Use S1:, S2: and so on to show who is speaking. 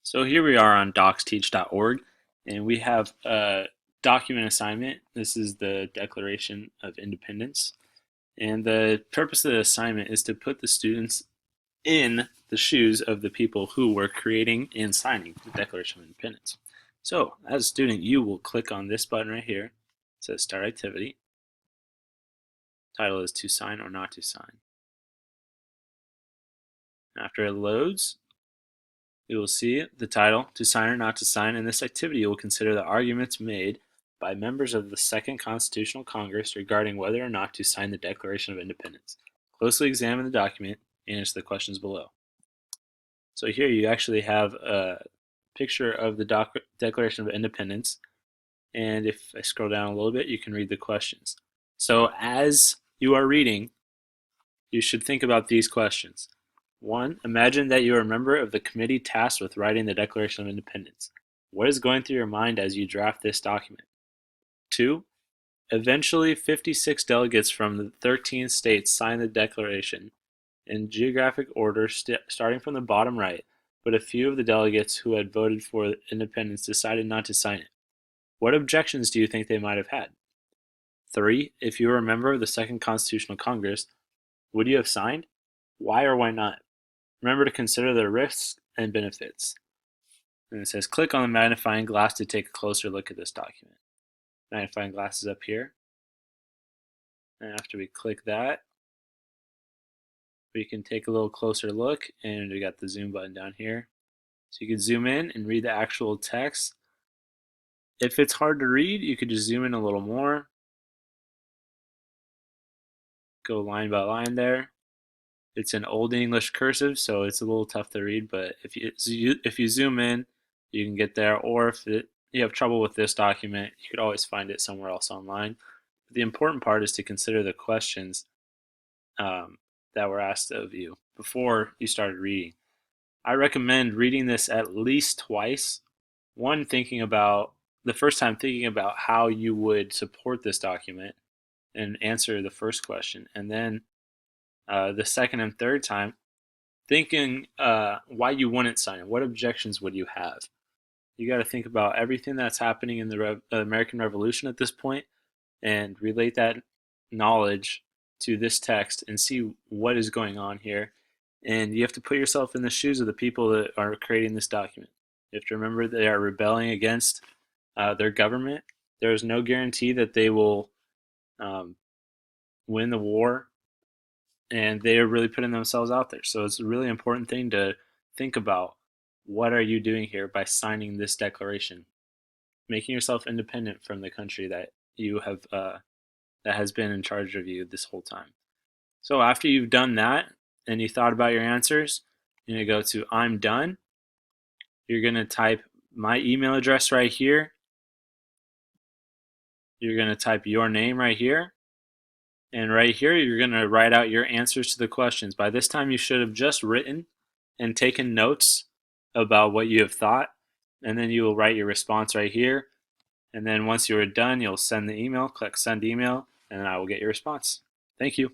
S1: So here we are on docsteach.org, and we have a document assignment. This is the Declaration of Independence. And the purpose of the assignment is to put the students in the shoes of the people who were creating and signing the Declaration of Independence. So as a student, you will click on this button right here. It says Start Activity. Title is To Sign or Not to Sign. After it loads, you will see the title, To Sign or Not to Sign. In this activity, you will consider the arguments made by members of the Second Constitutional Congress regarding whether or not to sign the Declaration of Independence. Closely examine the document and answer the questions below. So here you actually have a picture of the Declaration of Independence, and if I scroll down a little bit, you can read the questions. So as you are reading, you should think about these questions. 1. Imagine that you are a member of the committee tasked with writing the Declaration of Independence. What is going through your mind as you draft this document? 2. Eventually, 56 delegates from the 13 states signed the Declaration in geographic order starting from the bottom right, but a few of the delegates who had voted for independence decided not to sign it. What objections do you think they might have had? 3. If you were a member of the Second Constitutional Congress, would you have signed? Why or why not? Remember to consider the risks and benefits. And it says click on the magnifying glass to take a closer look at this document. Magnifying glass is up here. And after we click that, we can take a little closer look, and we got the zoom button down here. So you can zoom in and read the actual text. If it's hard to read, you could just zoom in a little more. Go line by line there. It's in Old English cursive, so it's a little tough to read, but if you zoom in, you can get there. Or if you have trouble with this document, you could always find it somewhere else online. But the important part is to consider the questions that were asked of you before you started reading. I recommend reading this at least twice. One, the first time thinking about how you would support this document and answer the first question, and then the second and third time thinking why you wouldn't sign it. What objections would you have? You got to think about everything that's happening in the American Revolution at this point and relate that knowledge to this text and see what is going on here. And you have to put yourself in the shoes of the people that are creating this document. You have to remember they are rebelling against their government. There is no guarantee that they will win the war, and they are really putting themselves out there. So it's a really important thing to think about. What are you doing here by signing this declaration? Making yourself independent from the country that you have that has been in charge of you this whole time. So after you've done that and you thought about your answers, you're going to go to I'm done. You're going to type my email address right here. You're going to type your name right here. And right here, you're going to write out your answers to the questions. By this time, you should have just written and taken notes about what you have thought. And then you will write your response right here. And then once you are done, you'll send the email, click send email, and I will get your response. Thank you.